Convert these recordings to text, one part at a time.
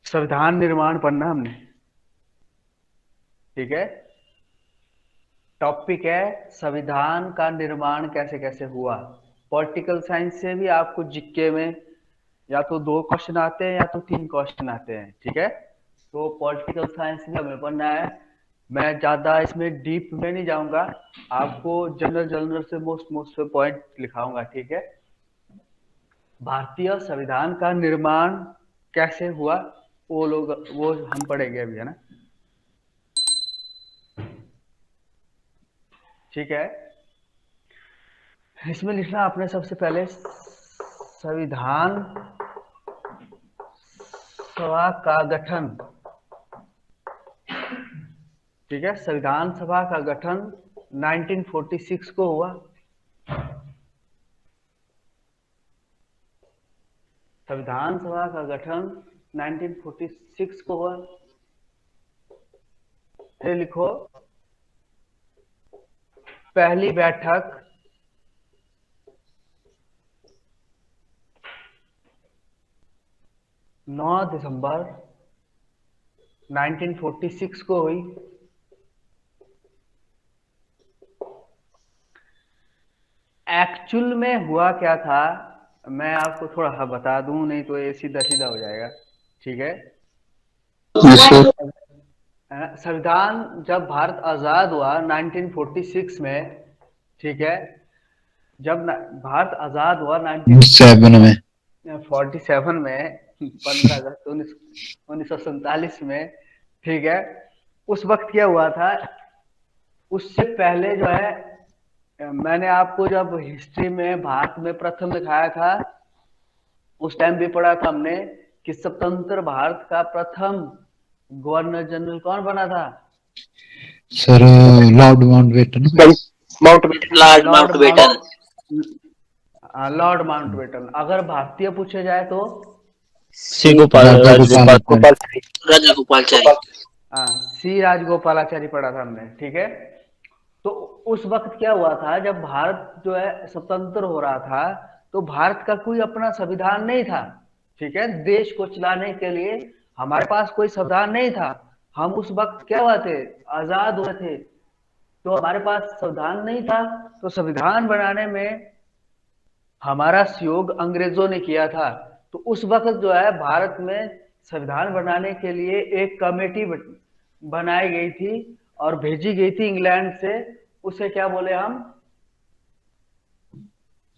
संविधान निर्माण पढ़ना हमने। ठीक है, टॉपिक है संविधान का निर्माण कैसे कैसे हुआ। पॉलिटिकल साइंस से भी आपको जीके में या तो 2 क्वेश्चन आते हैं या तो 3 क्वेश्चन आते हैं। ठीक है, तो पॉलिटिकल साइंस में हमें पढ़ना है। मैं ज्यादा इसमें डीप में नहीं जाऊंगा, आपको जनरल जनरल से मोस्ट मोस्ट पॉइंट लिखाऊंगा। ठीक है, भारतीय संविधान का निर्माण कैसे हुआ वो हम पढ़ेंगे अभी, है ना। ठीक है, इसमें लिखना आपने सबसे पहले संविधान सभा का गठन। ठीक है, संविधान सभा का गठन 1946 को हुआ। संविधान सभा का गठन 1946 को हुआ। फिर लिखो पहली बैठक 9 दिसंबर 1946 को हुई। एक्चुअल में हुआ क्या था मैं आपको थोड़ा सा बता दूं, नहीं तो ये सीधा सीधा हो जाएगा। ठीक है, संविधान जब भारत आजाद हुआ 1946 में, ठीक है, जब भारत आजाद हुआ 1947 में 15 अगस्त 1947 में, ठीक है, उस वक्त क्या हुआ था, उससे पहले जो है मैंने आपको जब हिस्ट्री में भारत में प्रथम दिखाया था उस टाइम भी पढ़ा था हमने कि स्वतंत्र भारत का प्रथम गवर्नर जनरल कौन बना था? Sir Lord Mountbatten. Lord Mountbatten. Lord Mountbatten. अगर भारतीय पूछे जाए तो सी राजागोपालचारी। सी राजगोपालाचारी पढ़ा था हमने। ठीक है, तो उस वक्त क्या हुआ था जब भारत जो है स्वतंत्र हो रहा था तो भारत का कोई अपना संविधान नहीं था। ठीक है, देश को चलाने के लिए हमारे पास कोई संविधान नहीं था। हम उस वक्त क्या हुआ थे, आजाद हुए थे, तो हमारे पास संविधान नहीं था। तो संविधान बनाने में हमारा सहयोग अंग्रेजों ने किया था। तो उस वक्त जो है भारत में संविधान बनाने के लिए एक कमेटी बनाई गई थी और भेजी गई थी इंग्लैंड से। उसे क्या बोले हम?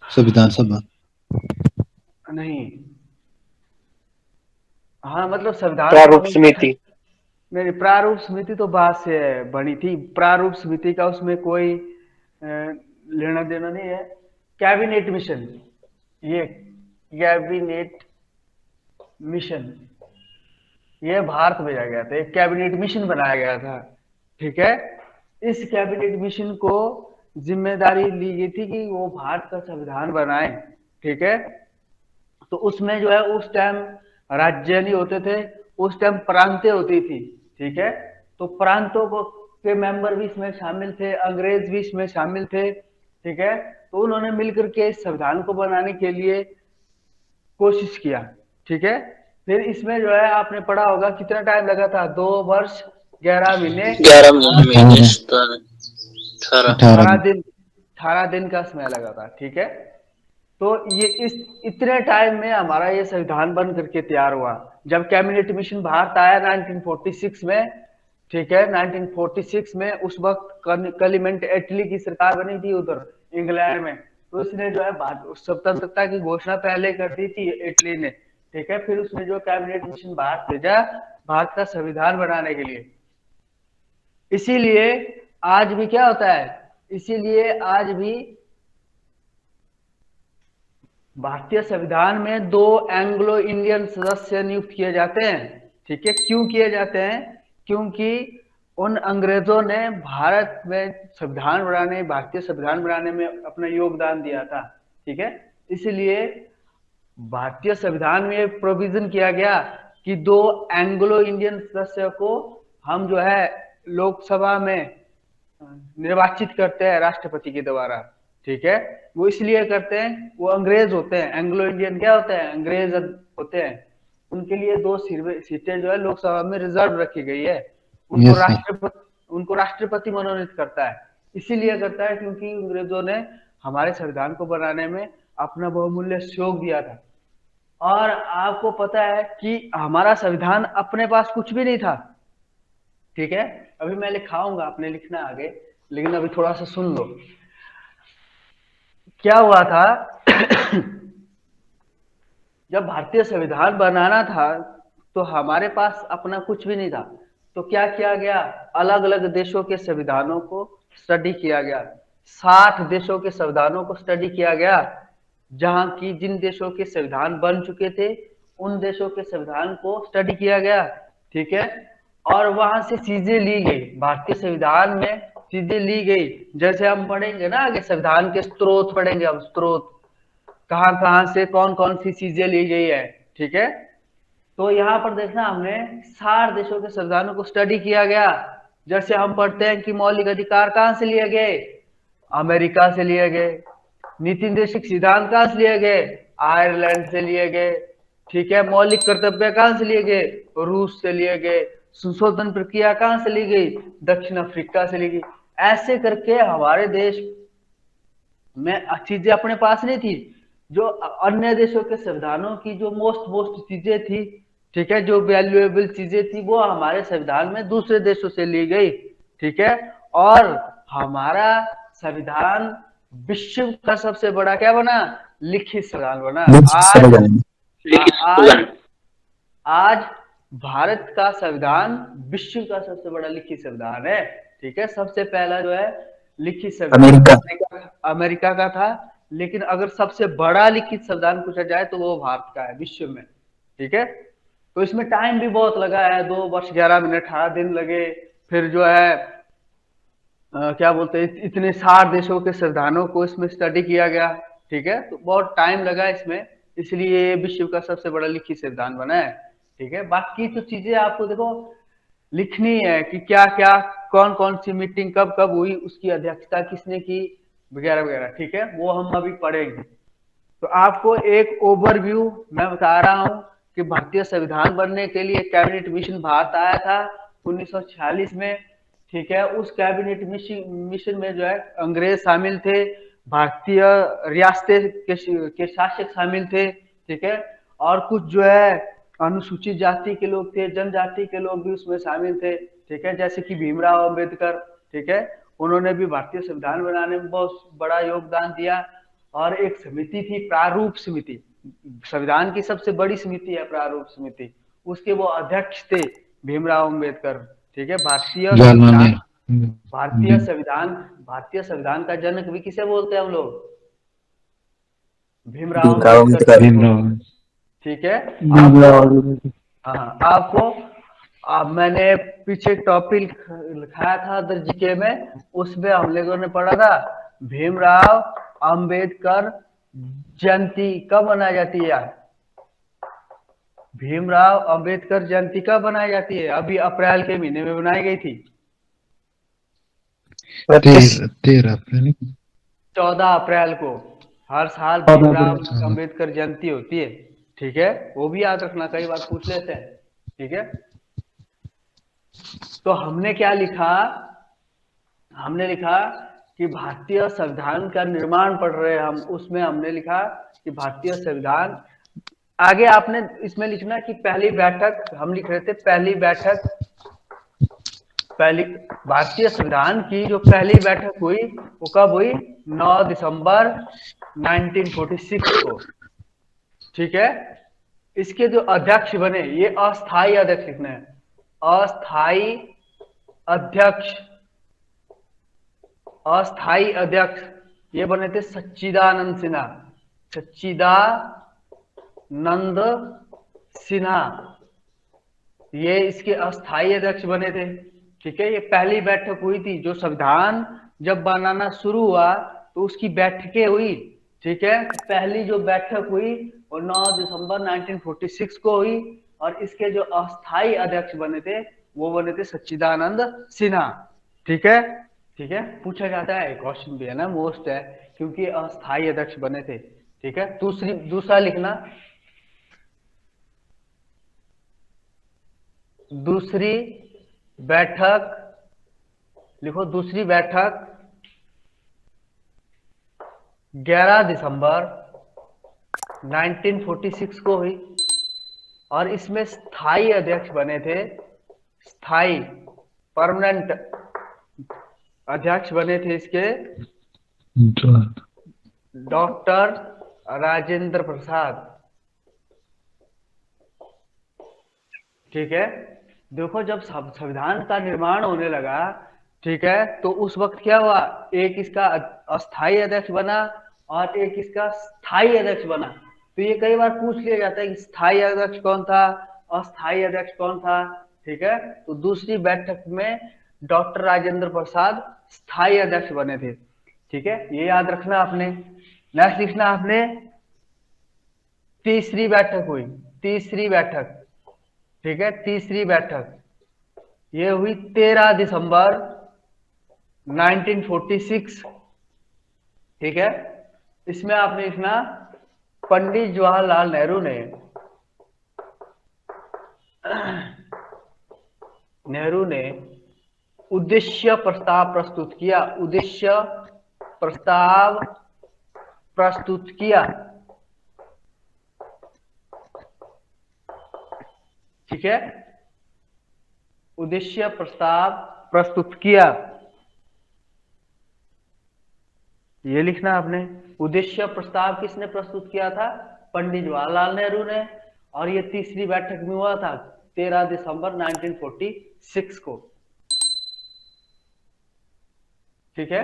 संविधान सभा नहीं, हाँ मतलब संविधान प्रारूप समिति। नहीं, प्रारूप समिति तो बाद से बनी थी। प्रारूप समिति का उसमें कोई लेना देना नहीं है। कैबिनेट मिशन, ये कैबिनेट मिशन ये भारत भेजा गया था, एक कैबिनेट मिशन बनाया गया था। ठीक है, इस कैबिनेट मिशन को जिम्मेदारी ली गई थी कि वो भारत का संविधान बनाए। ठीक है, तो उसमें जो है उस टाइम राज्य नहीं होते थे, उस टाइम प्रांतें होती थी। ठीक है, तो प्रांतों को के मेंबर भी इसमें शामिल थे, अंग्रेज भी इसमें शामिल थे। ठीक है, तो उन्होंने मिलकर के इस संविधान को बनाने के लिए कोशिश किया। ठीक है, फिर इसमें जो है आपने पढ़ा होगा कितना टाइम लगा था, 2 वर्ष 11 महीने 18 दिन 18 दिन का समय लगा था। ठीक है, तो ये इस इतने टाइम में हमारा ये संविधान बन करके तैयार हुआ। जब कैबिनेट मिशन भारत आया 1946 में, ठीक है, 1946 में उस वक्त क्लेमेंट एटली की सरकार बनी थी उधर इंग्लैंड में। तो उसने जो है स्वतंत्रता की घोषणा पहले कर दी थी एटली ने। ठीक है, फिर उसने जो कैबिनेट मिशन भारत भेजा भारत का संविधान बनाने के लिए। इसीलिए आज भी क्या होता है, इसीलिए आज भी भारतीय संविधान में 2 एंग्लो इंडियन सदस्य नियुक्त किए जाते हैं। ठीक है, क्यों किए जाते हैं? क्योंकि उन अंग्रेजों ने भारत में संविधान बनाने, भारतीय संविधान बनाने में अपना योगदान दिया था। ठीक है, इसलिए भारतीय संविधान में प्रोविजन किया गया कि 2 एंग्लो इंडियन सदस्य को हम जो है लोकसभा में निर्वाचित करते हैं राष्ट्रपति के द्वारा। ठीक है। वो इसलिए करते हैं, वो अंग्रेज होते हैं, एंग्लो इंडियन क्या होते हैं, अंग्रेज होते हैं। उनके लिए 2 सीटें जो है लोकसभा में रिजर्व रखी गई है। Yes sir. उनको राष्ट्रपति मनोनीत करता है। इसीलिए करता है क्योंकि अंग्रेजों ने हमारे संविधान को बनाने में अपना बहुमूल्य सहयोग दिया था। और आपको पता है कि हमारा संविधान अपने पास कुछ भी नहीं था, ठीक है। अभी मैं लिखाऊंगा, आपने लिखना है आगे, लेकिन अभी थोड़ा सा सुन लो। क्या हुआ था जब भारतीय संविधान बनाना था तो हमारे पास अपना कुछ भी नहीं था। तो क्या किया गया, अलग अलग देशों के संविधानों को स्टडी किया गया। 60 देशों के संविधानों को स्टडी किया गया, जहां की जिन देशों के संविधान बन चुके थे उन देशों के संविधान को स्टडी किया गया, ठीक है। और वहां से चीजें ली गई, भारतीय संविधान में चीजें ली गई। जैसे हम पढ़ेंगे ना आगे, संविधान के स्रोत पढ़ेंगे हम, स्रोत कहाँ कहाँ से कौन कौन सी चीजें ली गई है, ठीक है। तो यहाँ पर देखना, हमने 60 देशों के संविधानों को स्टडी किया गया। जैसे हम पढ़ते हैं कि मौलिक अधिकार कहाँ से लिए गए, अमेरिका से लिए गए। नीति निर्देशक सिद्धांत कहाँ से लिए गए, आयरलैंड से लिए गए, ठीक है। मौलिक कर्तव्य कहाँ से लिए गए, रूस से लिए गए। संशोधन प्रक्रिया कहाँ से ली गई, दक्षिण अफ्रीका से ली गई। ऐसे करके हमारे देश में चीजें अपने पास नहीं थी, जो अन्य देशों के संविधानों की जो मोस्ट चीजें थी, ठीक है, जो वैल्यूएबल चीजें थी, वो हमारे संविधान में दूसरे देशों से ली गई, ठीक है। और हमारा संविधान विश्व का सबसे बड़ा क्या बना, लिखित संविधान बना। आज आज भारत का संविधान विश्व का सबसे बड़ा लिखित संविधान है, ठीक है। सबसे पहला जो है लिखित संविधान अमेरिका का था, लेकिन अगर सबसे बड़ा लिखित संविधान पूछा जाए तो वो भारत का है विश्व में, ठीक है। तो इसमें टाइम भी बहुत लगा है, 2 वर्ष 11 मिनट 18 दिन लगे। फिर जो है क्या बोलते हैं, इतने 60 देशों के संविधानों को इसमें स्टडी किया गया, ठीक है। तो बहुत टाइम लगा इसमें, इसलिए ये विश्व का सबसे बड़ा लिखित संविधान बना है, ठीक है। बाकी तो चीजें आपको देखो लिखनी है कि क्या क्या कौन कौन सी मीटिंग कब कब हुई, उसकी अध्यक्षता किसने की, वगैरह वगैरह, ठीक है। वो हम अभी पढ़ेंगे। तो आपको एक ओवरव्यू मैं बता रहा हूं कि भारतीय संविधान बनने के लिए कैबिनेट मिशन भारत आया था 1946 में, ठीक है। उस कैबिनेट मिशन में जो है अंग्रेज शामिल थे, भारतीय रियासतें के शासक शामिल थे, ठीक है। और कुछ जो है अनुसूचित जाति के लोग थे, जनजाति के लोग भी उसमें शामिल थे, ठीक है, जैसे कि भीमराव अंबेडकर, ठीक है। उन्होंने भी भारतीय संविधान बनाने में बहुत बड़ा योगदान दिया। और एक समिति थी, प्रारूप समिति, संविधान की सबसे बड़ी समिति है प्रारूप समिति, उसके वो अध्यक्ष थे भीमराव अंबेडकर, ठीक है। भारतीय संविधान का जनक भी किसे बोलते हैं हम लोग, भीमराव अंबेडकर, ठीक है। हाँ, आपको मैंने पीछे टॉपिक लिखाया था दर्जिके में, उसमें हम लोगों ने पढ़ा था भीमराव अंबेडकर जयंती कब मनाई जाती है यार, भीमराव अंबेडकर जयंती कब बनाई जाती है, अभी अप्रैल के महीने में बनाई गई थी, 13 अप्रैल, 14 अप्रैल को हर साल भीमराव अंबेडकर जयंती होती है, ठीक है। वो भी याद रखना, कई बार पूछ लेते हैं, ठीक है। तो हमने क्या लिखा, हमने लिखा कि भारतीय संविधान का निर्माण पढ़ रहे हैं हम, उसमें हमने लिखा कि भारतीय संविधान, आगे आपने इसमें लिखना कि पहली बैठक, हम लिख रहे थे पहली बैठक, पहली भारतीय संविधान की जो पहली बैठक हुई वो कब हुई, 9 दिसंबर 1946 को, ठीक है। इसके जो अध्यक्ष बने, ये अस्थाई अध्यक्ष लिखना है, अस्थाई अध्यक्ष, अस्थाई अध्यक्ष ये बने थे सच्चिदानंद सिन्हा, सच्चिदानंद सिन्हा, ये इसके अस्थाई अध्यक्ष बने थे, ठीक है। ये पहली बैठक हुई थी, जो संविधान जब बनाना शुरू हुआ तो उसकी बैठकें हुई, ठीक है। पहली जो बैठक हुई वो 9 दिसंबर 1946 को हुई, और इसके जो अस्थाई अध्यक्ष बने थे वो बने थे सच्चिदानंद सिन्हा, ठीक है। ठीक है, पूछा जाता है, क्वेश्चन भी है ना, मोस्ट है, क्योंकि अस्थायी अध्यक्ष बने थे। ठीक है, दूसरा लिखना, दूसरी बैठक, लिखो दूसरी बैठक 11 दिसंबर 1946 को हुई, और इसमें स्थायी अध्यक्ष बने थे, स्थायी परमानेंट अध्यक्ष बने थे इसके डॉक्टर राजेंद्र प्रसाद। ठीक है, देखो जब संविधान का निर्माण होने लगा, ठीक है, तो उस वक्त क्या हुआ, एक इसका अस्थायी अध्यक्ष बना और एक इसका स्थायी अध्यक्ष बना। तो ये कई बार पूछ लिया जाता है कि स्थायी अध्यक्ष कौन था, अस्थायी अध्यक्ष कौन था। ठीक है, तो दूसरी बैठक में डॉक्टर राजेंद्र प्रसाद स्थायी अध्यक्ष बने थे। ठीक है, ये याद रखना आपने। नेक्स्ट लिखना आपने, तीसरी बैठक हुई, तीसरी बैठक। ठीक है, तीसरी बैठक ये हुई 13 दिसंबर 1946। ठीक है, इसमें आपने लिखना, पंडित जवाहरलाल नेहरू ने उद्देश्य प्रस्ताव प्रस्तुत किया, उद्देश्य प्रस्ताव प्रस्तुत किया। ठीक है, उद्देश्य प्रस्ताव प्रस्तुत किया, ये लिखना आपने। उद्देश्य प्रस्ताव किसने प्रस्तुत किया था, पंडित जवाहरलाल नेहरू ने, और ये तीसरी बैठक में हुआ था 13 दिसंबर 1946 को। ठीक है,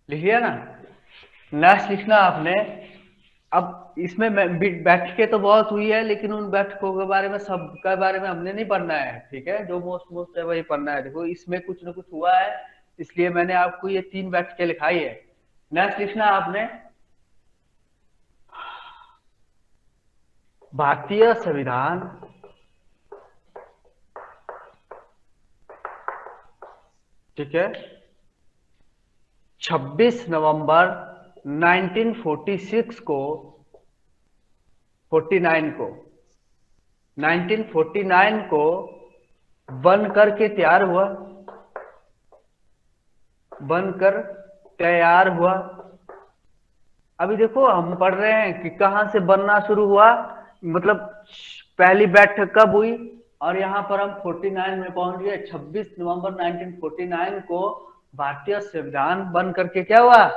लिख लिया ना। नेक्स्ट लिखना आपने, अब इसमें बैठकें तो बहुत हुई है, लेकिन उन बैठकों के बारे में, सब के बारे में हमने नहीं पढ़ना है। ठीक है, जो मोस्ट है वही पढ़ना है। देखो इसमें कुछ ना कुछ हुआ है, इसलिए मैंने आपको ये 3 बैठकें लिखाई है। नेक्स्ट लिखना आपने, भारतीय संविधान ठीक है 26 नवंबर 1946 को 1949 को बनकर के तैयार हुआ, बनकर तैयार हुआ। अभी देखो हम पढ़ रहे हैं कि कहां से बनना शुरू हुआ, मतलब पहली बैठक कब हुई, और यहां पर हम 49 में पहुंच गए। 26 नवंबर 1949 को भारतीय संविधान बन करके क्या हुआ,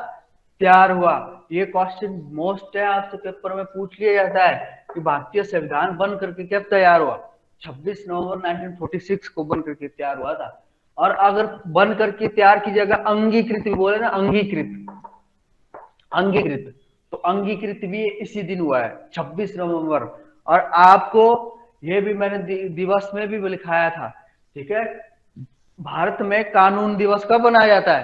तैयार हुआ। ये क्वेश्चन मोस्ट है, आपसे पेपर में पूछ लिया जाता है कि भारतीय संविधान बन करके कब तैयार हुआ। 26 नवंबर 1946 को बन करके तैयार हुआ था। और अगर बन करके तैयार की जगह अंगीकृत भी बोले ना, अंगीकृत तो अंगीकृत भी इसी दिन हुआ है 26 नवंबर। और आपको ये भी मैंने दिवस में भी लिखाया था। ठीक है, भारत में कानून दिवस कब मनाया जाता है,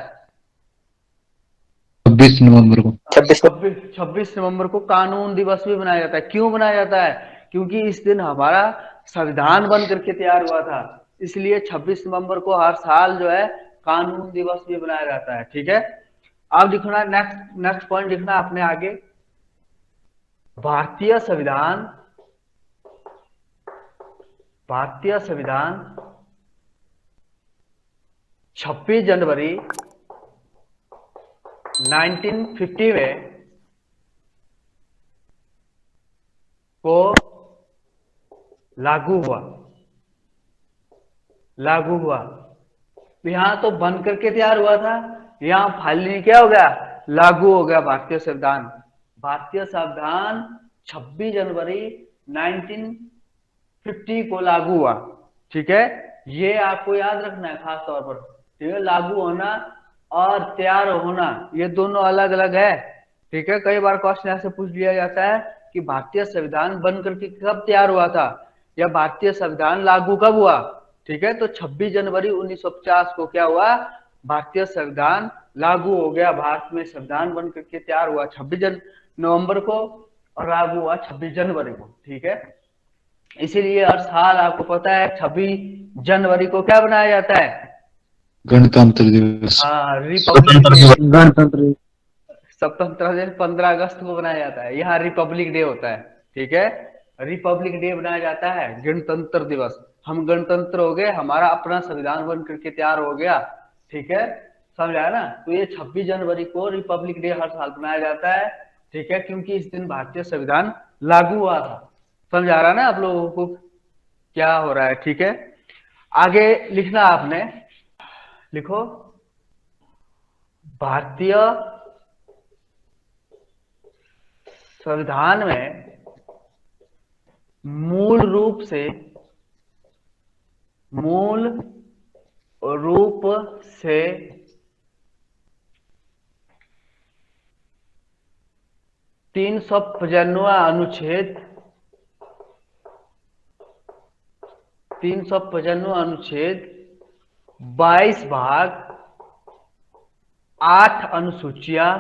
26 नवंबर को। 26 नवंबर को कानून दिवस भी मनाया जाता है। क्यों मनाया जाता है, क्योंकि इस दिन हमारा संविधान बन करके तैयार हुआ था, इसलिए 26 नवंबर को हर साल जो है कानून दिवस भी मनाया जाता है। ठीक है, अब लिखना नेक्स्ट पॉइंट लिखना आपने आगे, भारतीय संविधान 26 जनवरी 1950 में को लागू हुआ। यहां तो बन करके तैयार हुआ था, यहां फाइनली क्या हो गया, लागू हो गया भारतीय संविधान। भारतीय संविधान 26 जनवरी 1950 को लागू हुआ। ठीक है, ये आपको याद रखना है खास तौर पर। ठीक है, लागू होना और तैयार होना ये दोनों अलग अलग है। ठीक है, कई बार क्वेश्चन ऐसे पूछ लिया जाता है कि भारतीय संविधान बन करके कब तैयार हुआ था, या भारतीय संविधान लागू कब हुआ। ठीक है, तो 26 जनवरी 1950 को क्या हुआ, भारतीय संविधान लागू हो गया। भारत में संविधान बन करके तैयार हुआ 26 नवंबर को, और लागू हुआ 26 जनवरी को। ठीक है, इसीलिए हर साल आपको पता है 26 जनवरी को क्या बनाया जाता है, गणतंत्र दिवस। हाँ, रिपब्लिक स्वतंत्र डे। दिवस। गणतंत्र। स्वतंत्रता दिवस 15 अगस्त को मनाया जाता है, यहाँ रिपब्लिक डे होता है। ठीक है, रिपब्लिक डे मनाया जाता है, गणतंत्र दिवस। हम गणतंत्र हो गए, हमारा अपना संविधान बन करके तैयार हो गया। ठीक है, समझ आया ना। तो ये 26 जनवरी को रिपब्लिक डे हर साल मनाया जाता है। ठीक है, क्योंकि इस दिन भारतीय संविधान लागू हुआ था। समझ आ रहा है ना आप लोगों को क्या हो रहा है। ठीक है, आगे लिखना आपने, लिखो भारतीय संविधान में मूल रूप से 395वां अनुच्छेद 22 भाग 8 अनुसूचियां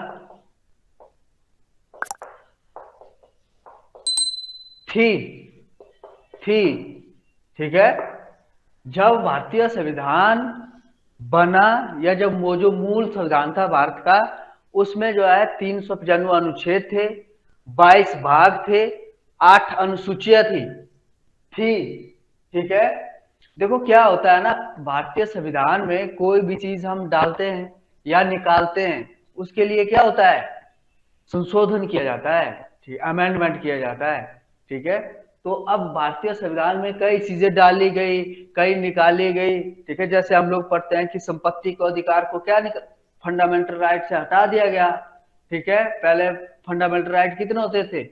थी। ठीक है, जब भारतीय संविधान बना, या जब वो जो मूल संविधान था भारत का, उसमें जो है 395 अनुच्छेद थे, 22 भाग थे, 8 अनुसूचियां थी। ठीक है, देखो क्या होता है ना, भारतीय संविधान में कोई भी चीज हम डालते हैं या निकालते हैं, उसके लिए क्या होता है, संशोधन किया जाता है, ठीक, अमेंडमेंट किया जाता है। ठीक है, तो अब भारतीय संविधान में कई चीजें डाली गई, कई निकाली गई। ठीक है, जैसे हम लोग पढ़ते हैं कि संपत्ति के अधिकार को क्या फंडामेंटल राइट से हटा दिया गया। ठीक है, पहले फंडामेंटल राइट कितने होते थे,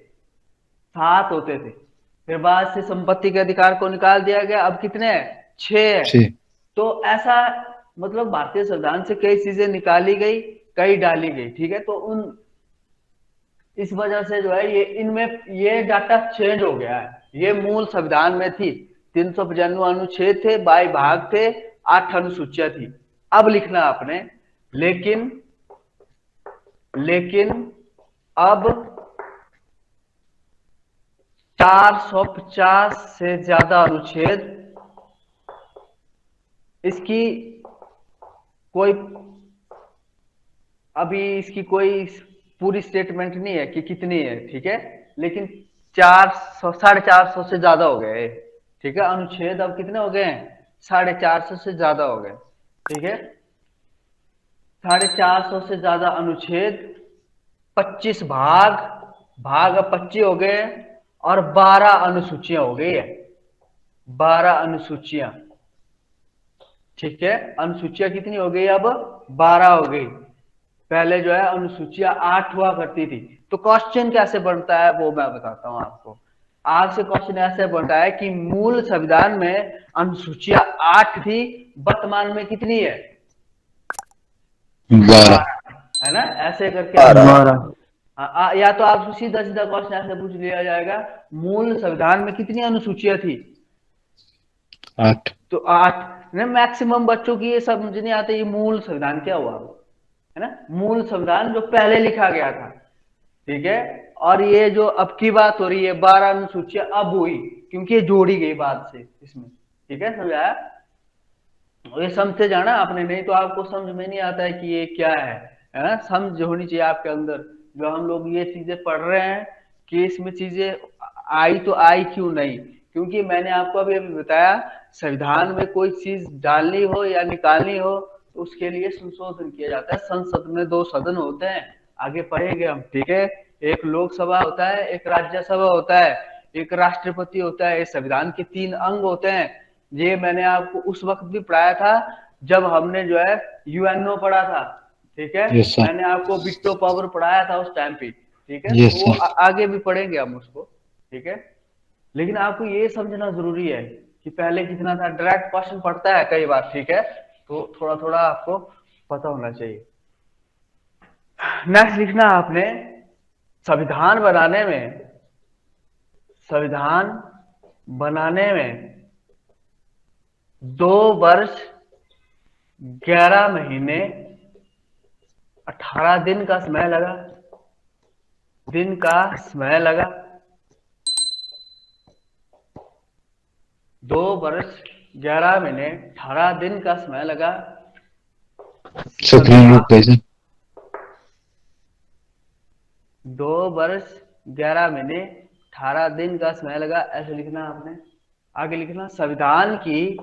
7 होते थे, फिर बाद से संपत्ति के अधिकार को निकाल दिया गया, अब कितने हैं, 6 है। 6। तो ऐसा मतलब भारतीय संविधान से कई चीजें निकाली गई, कई डाली गई। ठीक है, तो उन इस वजह से जो है ये इनमें ये डाटा चेंज हो गया है। ये मूल संविधान में थी, 395 अनुच्छेद थे, 22 भाग थे, 8 अनुसूचियां थी। अब लिखना आपने, लेकिन अब 450 से ज्यादा अनुच्छेद, इसकी कोई अभी इसकी कोई पूरी स्टेटमेंट नहीं है कि कितनी है। ठीक है, लेकिन 400 450 से ज्यादा हो गए। ठीक है, अनुच्छेद अब कितने हो गए हैं, 450 से ज्यादा हो गए। ठीक है, 450 से ज्यादा अनुच्छेद, 25 भाग अब 25 हो गए, और 12 अनुसूचियां हो गई है, 12 अनुसूचियां। ठीक है, अनुसूचियां कितनी हो गई, अब 12 हो गई। पहले जो है अनुसूचियां 8 हुआ करती थी। तो क्वेश्चन कैसे बनता है वो मैं बताता हूं आपको। आपसे क्वेश्चन ऐसे बनता है कि मूल संविधान में अनुसूचियां 8 थी, वर्तमान में कितनी है, 12। है ना, ऐसे करके 12। या तो आप सीधा सीधा क्वेश्चन ऐसे पूछ लिया जाएगा, मूल संविधान में कितनी अनुसूचियां थी, 8। तो 8। मैक्सिमम बच्चों की ये समझ नहीं आता ये मूल संविधान क्या हुआ, है ना, मूल संविधान जो पहले लिखा गया था। ठीक है, और ये जो अब की बात हो रही है 12 अनुसूचियां अब हुई, क्योंकि ये जोड़ी गई बात से इसमें। ठीक है, समझाया, ये समझते जाना आपने, नहीं तो आपको समझ में नहीं आता है कि ये क्या है ना। समझ होनी चाहिए आपके अंदर, जो हम लोग ये चीजें पढ़ रहे हैं कि इसमें चीजें आई तो आई क्यों नहीं, क्योंकि मैंने आपको अभी बताया, संविधान में कोई चीज डालनी हो या निकालनी हो तो उसके लिए संशोधन किया जाता है। संसद में 2 सदन होते हैं, आगे पढ़ेंगे हम। ठीक है, एक लोकसभा होता है, एक राज्यसभा होता है, एक राष्ट्रपति होता है, संविधान के 3 अंग होते हैं। ये मैंने आपको उस वक्त भी पढ़ाया था जब हमने जो है यूएनओ पढ़ा था। ठीक है, Yes, sir. मैंने आपको विटो पावर पढ़ाया था उस टाइम पे। ठीक है, Yes, तो वो sir. आगे भी पढ़ेंगे हम उसको। ठीक है, लेकिन आपको ये समझना जरूरी है कि पहले कितना था, डायरेक्ट क्वेश्चन पढ़ता है कई बार। ठीक है, तो थोड़ा थोड़ा आपको पता होना चाहिए। नेक्स्ट लिखना आपने, संविधान बनाने में 2 वर्ष 11 महीने 18 दिन का समय लगा, 2 वर्ष 11 महीने 18 दिन का समय लगा। सुप्रीम रूप कैसे? 2 वर्ष 11 महीने 18 दिन का समय लगा, ऐसे लिखना आपने। आगे लिखना संविधान की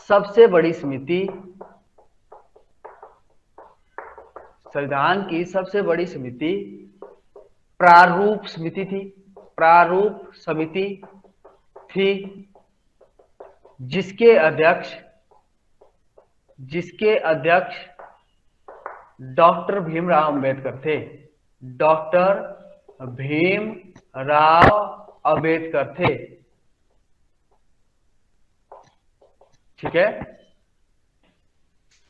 सबसे बड़ी समिति, संविधान की सबसे बड़ी समिति प्रारूप समिति थी, प्रारूप समिति थी, जिसके अध्यक्ष डॉक्टर भीमराव अंबेडकर थे, डॉक्टर भीमराव अंबेडकर थे। ठीक है,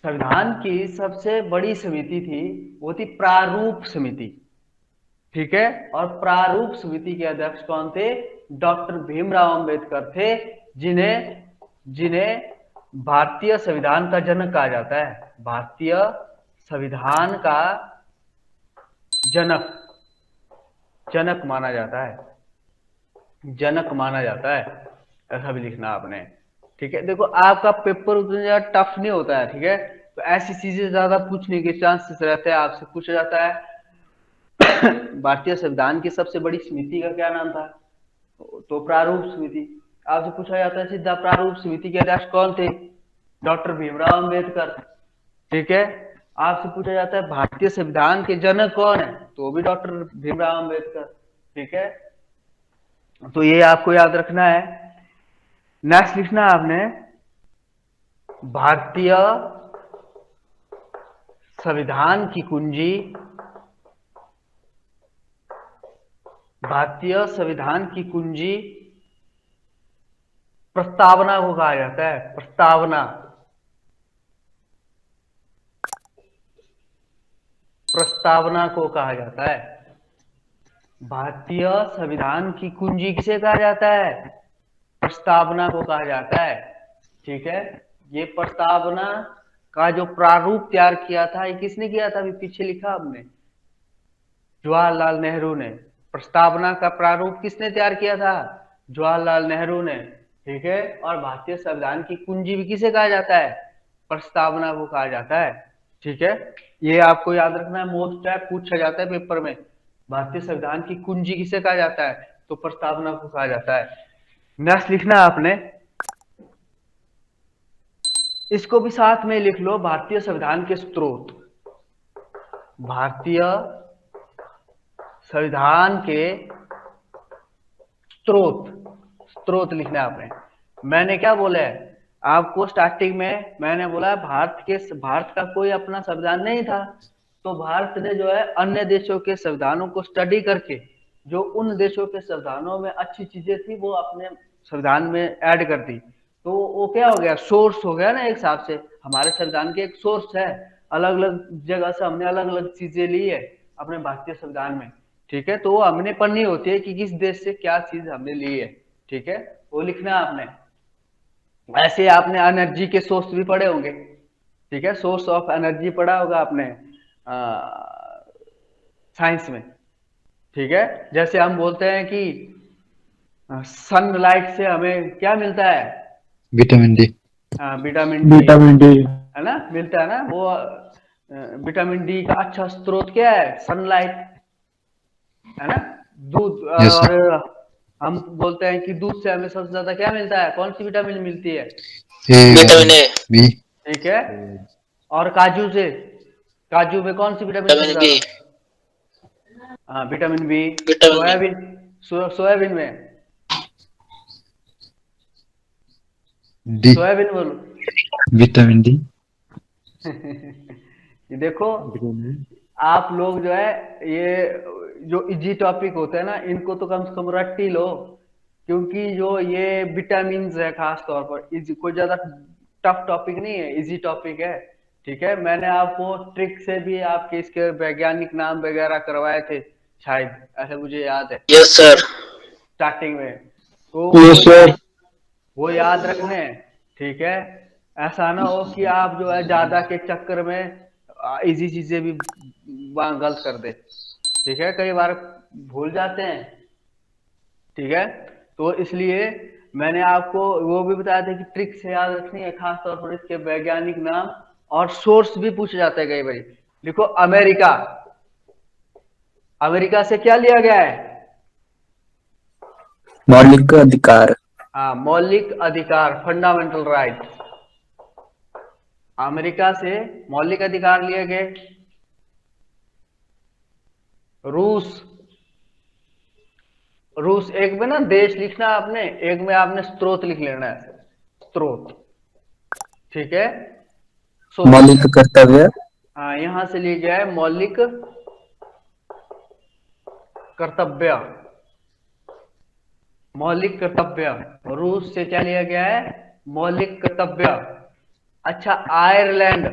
संविधान की सबसे बड़ी समिति थी, वो थी प्रारूप समिति। ठीक है, और प्रारूप समिति के अध्यक्ष कौन थे? डॉक्टर भीमराव अंबेडकर थे, जिन्हें भारतीय संविधान का जनक कहा जाता है, भारतीय संविधान का जनक माना जाता है, जनक माना जाता है, ऐसा भी लिखना आपने। ठीक है, देखो आपका पेपर उतना ज्यादा टफ नहीं होता है। ठीक है, तो ऐसी चीजें ज्यादा पूछने के चांसेस रहते हैं, आपसे पूछा जाता है भारतीय संविधान की सबसे बड़ी समिति का क्या नाम था, तो प्रारूप समिति। आपसे पूछा जाता है सीधा प्रारूप समिति के अध्यक्ष कौन थे? डॉक्टर भीमराव अंबेडकर। ठीक है, आपसे पूछा जाता है भारतीय संविधान के जनक कौन है, तो भी डॉक्टर भीमराव अंबेडकर। ठीक है, तो ये आपको याद रखना है। नेक्स्ट लिखना आपने भारतीय संविधान की कुंजी, भारतीय संविधान की कुंजी प्रस्तावना को कहा जाता है, प्रस्तावना, प्रस्तावना को कहा जाता है। भारतीय संविधान की कुंजी किसे कहा जाता है? प्रस्तावना को कहा जाता है। ठीक है, ये प्रस्तावना का जो प्रारूप तैयार किया था, ये किसने किया था? अभी पीछे लिखा हमने, जवाहरलाल नेहरू ने। प्रस्तावना का प्रारूप किसने तैयार किया था? जवाहरलाल नेहरू ने। ठीक है, और भारतीय संविधान की कुंजी भी किसे कहा जाता है? प्रस्तावना को कहा जाता है। ठीक है, ये आपको याद रखना है, मोस्ट टाइप पूछा जाता है पेपर में। भारतीय संविधान की कुंजी किसे कहा जाता है? तो प्रस्तावना को कहा जाता है। नेक्स्ट लिखना आपने, इसको भी साथ में लिख लो, भारतीय संविधान के स्रोत, भारतीय संविधान के स्रोत लिखना है आपने। मैंने क्या बोला है आपको स्टार्टिंग में? मैंने बोला भारत का कोई अपना संविधान नहीं था, तो भारत ने जो है अन्य देशों के संविधानों को स्टडी करके जो उन देशों के संविधानों में अच्छी चीजें थी वो अपने संविधान में ऐड कर दी। तो वो क्या हो गया? सोर्स हो गया ना, एक हिसाब से हमारे संविधान के एक सोर्स है, अलग अलग जगह से हमने अलग अलग चीजें ली है अपने भारतीय संविधान में। ठीक है, तो वो हमने पढ़नी होती है कि किस देश से क्या चीज हमने ली है। ठीक है, वो लिखना है आपने। ऐसे आपने एनर्जी के सोर्स भी पढ़े होंगे। ठीक है, सोर्स ऑफ एनर्जी पढ़ा होगा आपने साइंस में। ठीक है, जैसे हम बोलते हैं कि सनलाइट से हमें क्या मिलता है? Vitamin D. विटामिन डी है ना, मिलता है ना। वो विटामिन डी का अच्छा स्रोत क्या है? सनलाइट है ना। दूध, यस सर। और हम बोलते हैं कि दूध से हमें सबसे ज्यादा क्या मिलता है? कौन सी विटामिन मिलती है? Vitamin A, B. ठीक है, और काजू से, काजू में कौन सी विटामिन सबसे विटामिन बी, ज्यादा? हाँ, vitamin B. Vitamin B, soybean में, डी। सोयाबीन बोलो। Vitamin D. ये देखो, आप लोग जो है ये जो इजी टॉपिक होते हैं ना, इनको तो कम से कम रट ही लो, क्योंकि जो ये विटामिन है खास तौर पर इजी, कोई ज्यादा टफ टॉपिक नहीं है, इजी टॉपिक है। ठीक है, मैंने आपको ट्रिक से भी आपके इसके वैज्ञानिक नाम वगैरह करवाए थे शायद, ऐसा मुझे याद है यस सर, स्टार्टिंग में, तो यस सर, वो याद रखने हैं। ठीक है, ऐसा ना हो कि आप जो है ज्यादा के चक्कर में इजी चीजें भी गलत कर दे। ठीक है, कई बार भूल जाते हैं। ठीक है, तो इसलिए मैंने आपको वो भी बताया था कि ट्रिक से याद रखनी है, खास तौर पर इसके वैज्ञानिक नाम और सोर्स भी पूछा जाता है कई बार। देखो अमेरिका, अमेरिका से क्या लिया गया है? मौलिक अधिकार। हाँ, मौलिक अधिकार, फंडामेंटल राइट। अमेरिका से मौलिक अधिकार लिए गए। रूस, रूस, एक में ना देश लिखना आपने, एक में आपने स्रोत लिख लेना है, स्रोत, ठीक है। मौलिक कर्तव्य। हाँ, यहां से लिए गया है मौलिक कर्तव्य, मौलिक कर्तव्य। रूस से क्या लिया गया है? मौलिक कर्तव्य। अच्छा, आयरलैंड,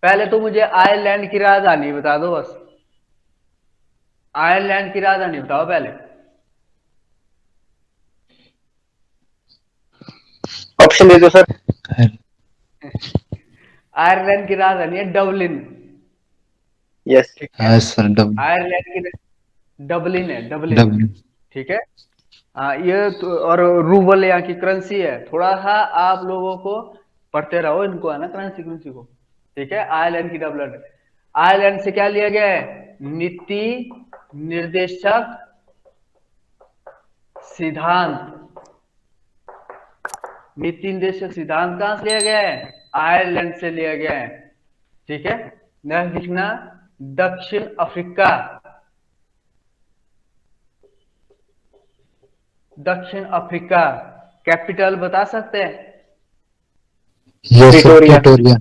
पहले तो मुझे आयरलैंड की राजधानी बता दो बस, आयरलैंड की राजधानी बताओ पहले। ऑप्शन दे दो सर। आयरलैंड की राजधानी है डबलिन। यस। ठीक है, यस सर, डब्ल्यू आयरलैंड की डबलिन है, डबलिन, डब्ल्यू। ठीक है। हाँ, ये तो, और रूबल यहाँ की करेंसी है। थोड़ा सा आप लोगों को पढ़ते रहो इनको, है ना, करेंसी करेंसी को, ठीक है। आयरलैंड की डबलिन, आयरलैंड से क्या लिया गया है? नीति निर्देशक सिद्धांत, नीति निर्देशक सिद्धांत कहां से लिया गया है? आयरलैंड से लिया गया है, ठीक है। नेक्स्ट लिखना दक्षिण अफ्रीका, दक्षिण अफ्रीका, कैपिटल बता सकते हैं? Yes sir, Pretoria. प्रिटोरिया।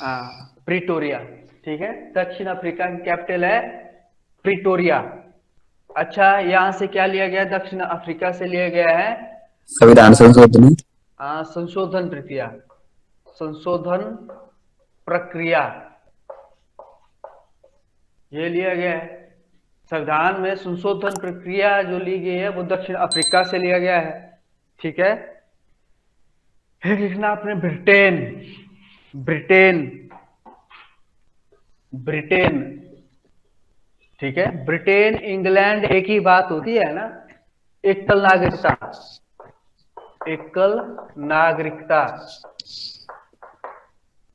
हाँ, प्रिटोरिया, ठीक है। दक्षिण अफ्रीका की कैपिटल है प्रिटोरिया। अच्छा, यहां से क्या लिया गया? दक्षिण अफ्रीका से लिया गया है संविधान संशोधन। संशोधन प्रक्रिया, संशोधन प्रक्रिया, ये लिया गया है। संविधान में संशोधन प्रक्रिया जो ली गई है वो दक्षिण अफ्रीका से लिया गया है, ठीक है। फिर लिखना आपने ब्रिटेन, ब्रिटेन, ब्रिटेन, ठीक है। ब्रिटेन इंग्लैंड एक ही बात होती है ना, एकल नागरिकता, एकल नागरिकता,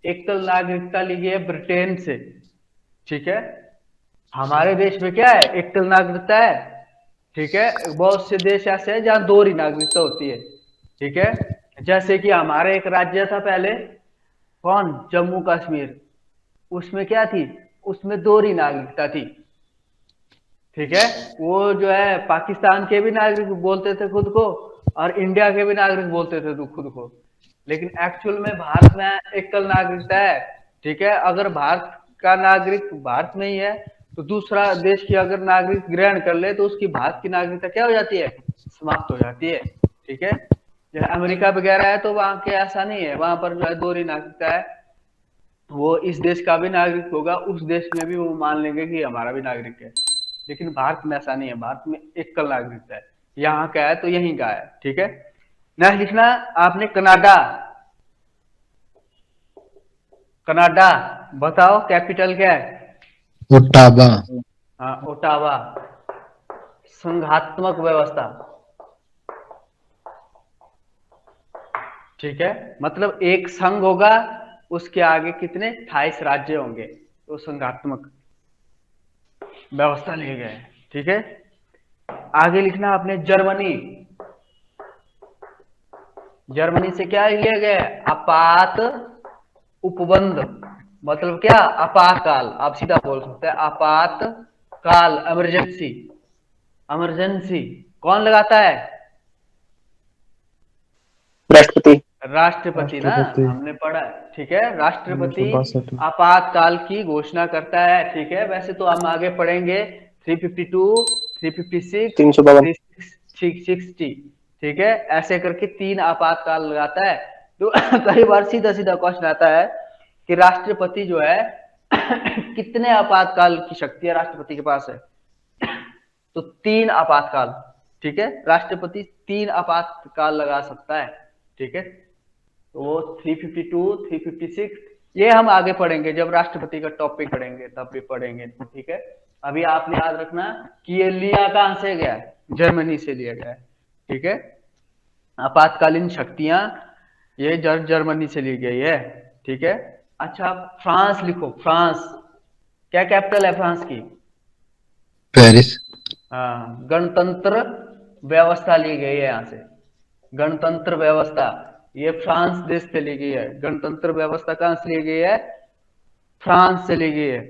एकल नागरिकता ली गई है ब्रिटेन से, ठीक है। हमारे देश में क्या है? एकल नागरिकता है, ठीक है। बहुत से देश ऐसे हैं जहां दोहरी नागरिकता होती है, ठीक है। जैसे कि हमारे एक राज्य था पहले, कौन? जम्मू कश्मीर, उसमें क्या थी? उसमें दोहरी नागरिकता थी, ठीक है। वो जो है पाकिस्तान के भी नागरिक बोलते थे खुद को और इंडिया के भी नागरिक बोलते थे तो खुद को, लेकिन एक्चुअल में भारत में एकल नागरिकता है, ठीक है। अगर भारत का नागरिक भारत में ही है तो दूसरा देश की अगर नागरिक ग्रहण कर ले तो उसकी भारत की नागरिकता क्या हो जाती है? समाप्त हो जाती है, ठीक है। जैसे अमेरिका वगैरह है तो वहां के ऐसा नहीं है, वहां पर जो है दोहरी नागरिकता है, वो इस देश का भी नागरिक होगा, उस देश में भी वो मान लेंगे कि हमारा भी नागरिक है। लेकिन भारत में ऐसा नहीं है, भारत में एकल नागरिकता है, यहाँ का है तो यहीं का है, ठीक है। नेक्स्ट लिखना आपने कनाडा, कनाडा, बताओ कैपिटल क्या है? ओटावा। हाँ, ओटावा, संघात्मक व्यवस्था, ठीक है। मतलब एक संघ होगा, उसके आगे कितने 28 राज्य होंगे, तो संघात्मक व्यवस्था लिए गए, ठीक है। आगे लिखना आपने जर्मनी, जर्मनी से क्या लिया गया? आपात उपबंध, मतलब क्या? आपातकाल, आप सीधा बोल सकते हैं आपातकाल, इमरजेंसी, इमरजेंसी कौन लगाता है? राष्ट्रपति। राष्ट्रपति ना, राष्ट्रपति। हमने पढ़ा है, ठीक है। राष्ट्रपति 1962 में। आपातकाल की घोषणा करता है, ठीक है। वैसे तो हम आगे पढ़ेंगे 352, 356, 352। 360, ठीक है। ऐसे करके 3 आपातकाल लगाता है। तो कई बार सीधा सीधा क्वेश्चन आता है कि राष्ट्रपति जो है कितने आपातकाल की शक्ति है राष्ट्रपति के पास है? तो 3 आपातकाल, ठीक है। राष्ट्रपति 3 आपातकाल लगा सकता है, ठीक है। तो वो 352, 356 ये हम आगे पढ़ेंगे, जब राष्ट्रपति का टॉपिक पढ़ेंगे तब भी पढ़ेंगे, ठीक है। अभी आपने याद रखना कि ये लिया कहां से गया है? जर्मनी से लिया गया है, ठीक है। आपातकालीन शक्तियां ये जर्मनी से ली गई है, ठीक है। अच्छा, फ्रांस लिखो। फ्रांस, क्या कैपिटल है फ्रांस की? पेरिस। हाँ, गणतंत्र व्यवस्था ली गई है यहाँ से। गणतंत्र व्यवस्था, ये फ्रांस देश से ली गई है। गणतंत्र व्यवस्था कहाँ से ली गई है? फ्रांस से ली गई है।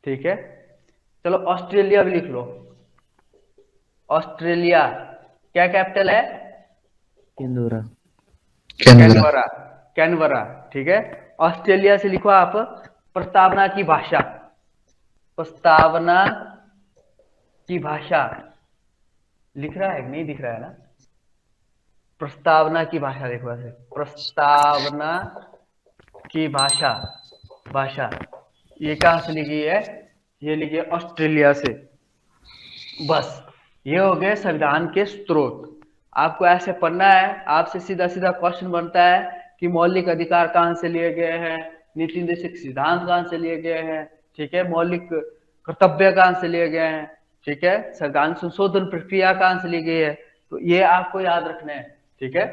ठीक है, चलो ऑस्ट्रेलिया भी लिख लो। ऑस्ट्रेलिया, क्या कैपिटल है? कैनबरा। कैनबरा। कैनबरा, ठीक है। ऑस्ट्रेलिया से लिखो आप प्रस्तावना की भाषा। प्रस्तावना की भाषा लिख रहा है कि नहीं दिख रहा है ना? प्रस्तावना की भाषा देखो ऐसे, प्रस्तावना की भाषा। भाषा ये कहां से लिखी है? ये लिखी है ऑस्ट्रेलिया से। बस, ये हो गए संविधान के स्रोत। आपको ऐसे पढ़ना है, आपसे सीधा सीधा क्वेश्चन बनता है कि मौलिक अधिकार कहां से लिए गए हैं, नीति निर्देशक सिद्धांत कहां से लिए गए हैं, ठीक है, मौलिक कर्तव्य कहां से लिए गए हैं, ठीक है, संविधान संशोधन प्रक्रिया कहां से ली गई है। तो ये आपको याद रखना है, ठीक है।